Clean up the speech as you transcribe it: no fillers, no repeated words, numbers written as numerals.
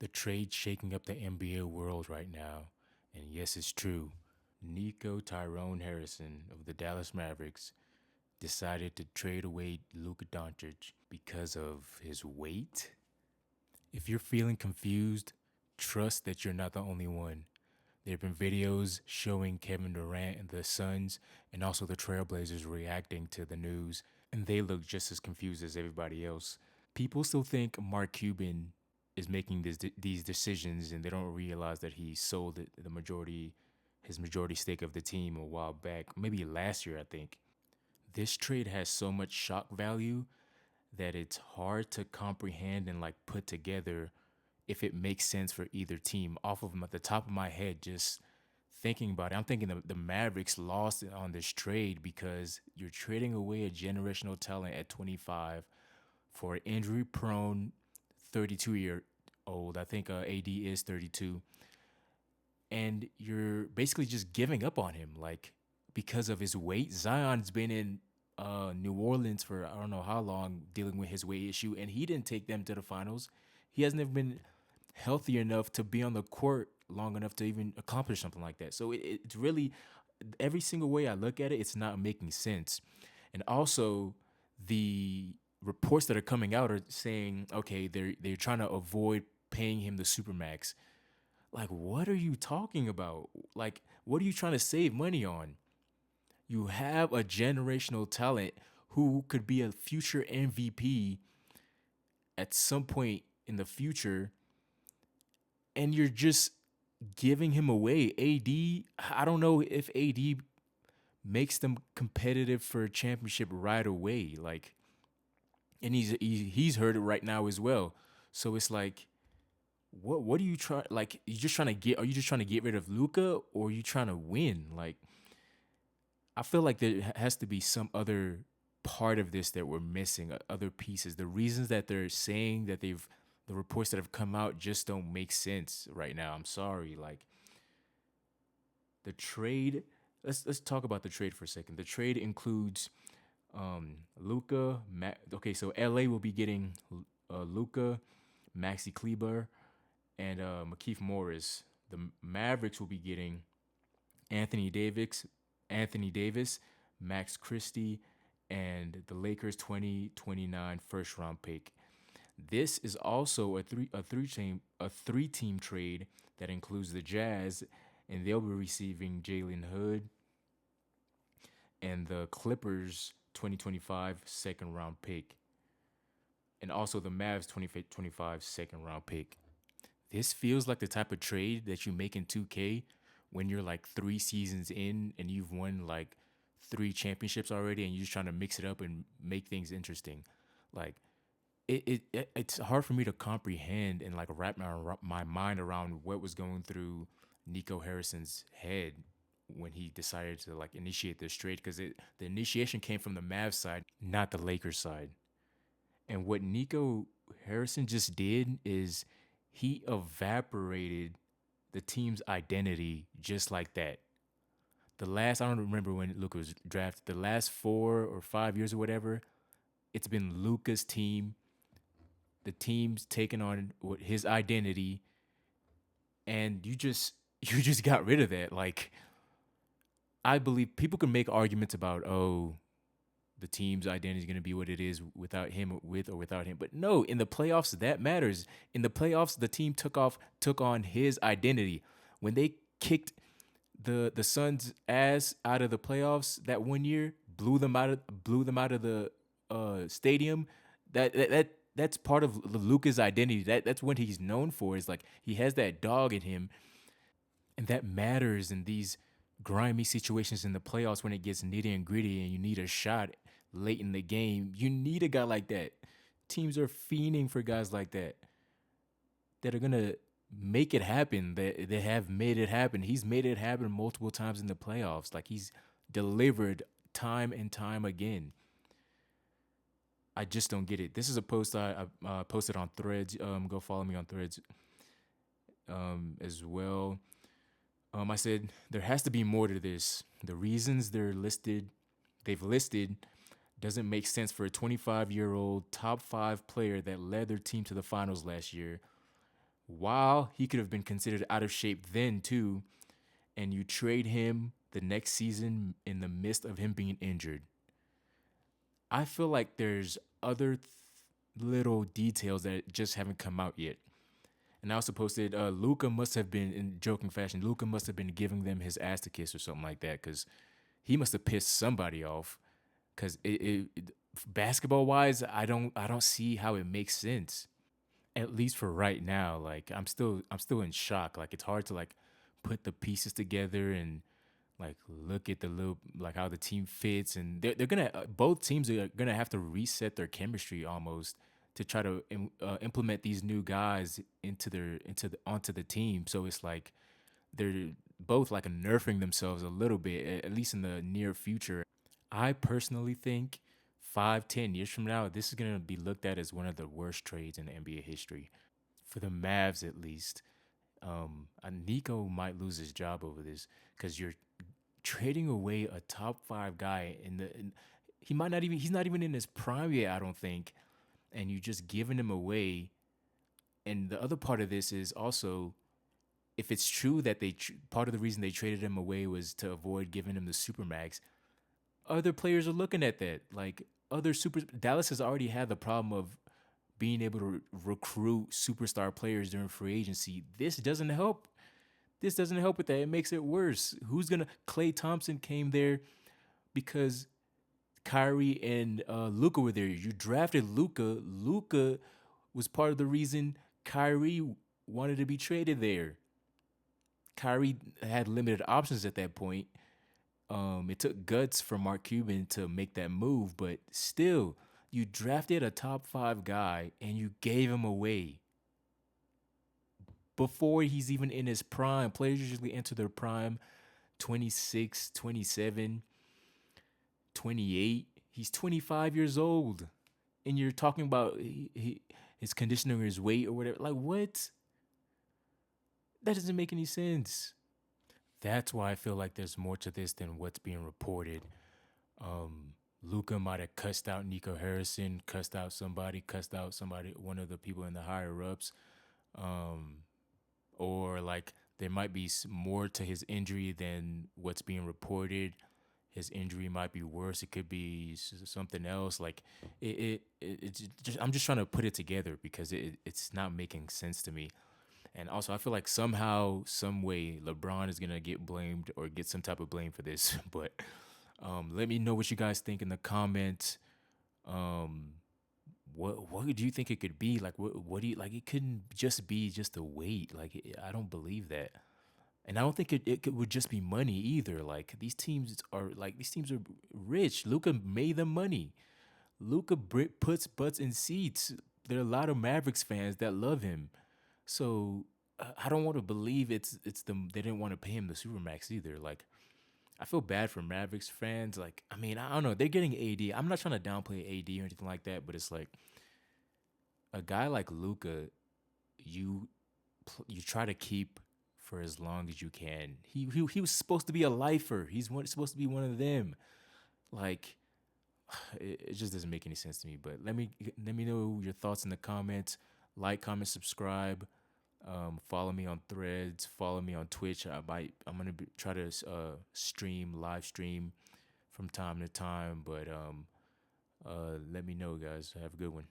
The trade shaking up the NBA world right now. And yes, it's true. Nico Tyrone Harrison of the Dallas Mavericks decided to trade away Luka Doncic because of his weight. If you're feeling confused, trust that you're not the only one. There have been videos showing Kevin Durant and the Suns and also the Trailblazers reacting to the news, and they look just as confused as everybody else. People still think Mark Cuban is making these decisions, and they don't realize that he sold his majority stake of the team a while back, maybe last year, I think. This trade has so much shock value that it's hard to comprehend and like put together if it makes sense for either team. Off of the top of my head, just thinking about it, I'm thinking the Mavericks lost on this trade because you're trading away a generational talent at 25 for an injury prone 32-year old. I think AD is 32. And you're basically just giving up on him, like because of his weight. Zion's been in New Orleans for I don't know how long dealing with his weight issue, and he didn't take them to the finals. He hasn't even been healthy enough to be on the court long enough to even accomplish something like that. So it's really every single way I look at it, it's not making sense. And also, the reports that are coming out are saying, okay, they're trying to avoid paying him the supermax. Like, what are you talking about? Like, what are you trying to save money on? You have a generational talent who could be a future MVP at some point in the future, and you're just giving him away. AD, I don't know if AD makes them competitive for a championship right away. Like, and he's heard it right now as well. So it's like, what are you trying? Like, you just trying to get? Are you just trying to get rid of Luca, or are you trying to win? Like, I feel like there has to be some other part of this that we're missing, other pieces. The reasons that they're saying that the reports that have come out just don't make sense right now. I'm sorry. Like the trade, let's talk about the trade for a second. The trade includes Luca. Okay, so LA will be getting Luca, Maxi Kleber, and McKeith Morris. The Mavericks will be getting Anthony Davis, Anthony Davis, Max Christie, and the Lakers 2029 first round pick. This is also a three team trade that includes the Jazz, and they'll be receiving Jalen Hood and the Clippers 2025 second round pick, and also the Mavs 2025 second round pick. This feels like the type of trade that you make in 2K when you're like 3 seasons in and you've won like 3 championships already, and you're just trying to mix it up and make things interesting. Like it's hard for me to comprehend and like wrap my mind around what was going through Nico Harrison's head when he decided to like initiate this trade, because the initiation came from the Mavs side, not the Lakers side. And what Nico Harrison just did is he evaporated the team's identity just like that. I don't remember when Luka was drafted, the last 4 or 5 years or whatever, it's been Luka's team. The team's taken on his identity, and you just got rid of that. Like, I believe people can make arguments about, oh, the team's identity is going to be what it is without him, with or without him. But no, in the playoffs, that matters. In the playoffs, the team took on his identity. When they kicked the Suns' ass out of the playoffs that one year, blew them out of the stadium. That's part of Luka's identity. That's what he's known for. Is like he has that dog in him, and that matters in these grimy situations in the playoffs when it gets nitty and gritty and you need a shot late in the game. You need a guy like that. Teams are fiending for guys like that are gonna make it happen. That they have made it happen. He's made it happen multiple times in the playoffs. Like he's delivered time and time again. I just don't get it. This is a post I posted on Threads. Go follow me on Threads as well. I said there has to be more to this. The reasons they've listed, doesn't make sense for a 25-year-old top 5 player that led their team to the finals last year. while he could have been considered out of shape then too, and you trade him the next season in the midst of him being injured. I feel like there's other little details that just haven't come out yet. And I also posted, Luka must have been, in joking fashion, Luka must have been giving them his ass to kiss or something like that, because he must have pissed somebody off. Because basketball wise, I don't see how it makes sense. At least for right now, like I'm still in shock. Like it's hard to like put the pieces together and like look at the little like how the team fits, and they're gonna both teams are gonna have to reset their chemistry almost to try to implement these new guys onto the team. So it's like they're both like nerfing themselves a little bit, at least in the near future. I personally think 5, 10 years from now, this is gonna be looked at as one of the worst trades in NBA history for the Mavs at least. Nico might lose his job over this because you're trading away a top 5 guy he's not even in his prime yet, I don't think, and you just giving him away. And the other part of this is also, if it's true that part of the reason they traded him away was to avoid giving him the supermax, other players are looking at that. Like other super Dallas has already had the problem of being able to recruit superstar players during free agency. This doesn't help with that. It makes it worse. Who's gonna Klay Thompson came there because Kyrie and Luka were there. You drafted Luka. Luka was part of the reason Kyrie wanted to be traded there. Kyrie had limited options at that point. It took guts for Mark Cuban to make that move, but still, you drafted a top 5 guy and you gave him away before he's even in his prime. Players usually enter their prime 26, 27, 28. He's 25 years old. And you're talking about his conditioning or his weight or whatever. Like, what? That doesn't make any sense. That's why I feel like there's more to this than what's being reported. Luka might have cussed out Nico Harrison, cussed out somebody, one of the people in the higher ups. Um, or like there might be more to his injury than what's being reported. His injury might be worse. It could be something else. Like it's just, I'm just trying to put it together because it's not making sense to me. And also, I feel like somehow, some way, LeBron is gonna get blamed or get some type of blame for this. But let me know what you guys think in the comments. Um, what do you think it could be? Like, what do you like? It couldn't just be just a weight. Like, I don't believe that. And I don't think would just be money either. Like these teams are rich. Luca made them money. Luca puts butts in seats. There are a lot of Mavericks fans that love him. So I don't want to believe it's them. They didn't want to pay him the supermax either. Like I feel bad for Mavericks fans. Like I mean I don't know. They're getting AD. I'm not trying to downplay AD or anything like that, but it's like a guy like Luca, you you try to keep for as long as you can. He was supposed to be a lifer. Supposed to be one of them. Like it just doesn't make any sense to me. But let me know your thoughts in the comments. Like, comment, subscribe. Follow me on Threads. Follow me on Twitch. I'm gonna try to live stream from time to time. But let me know, guys. Have a good one.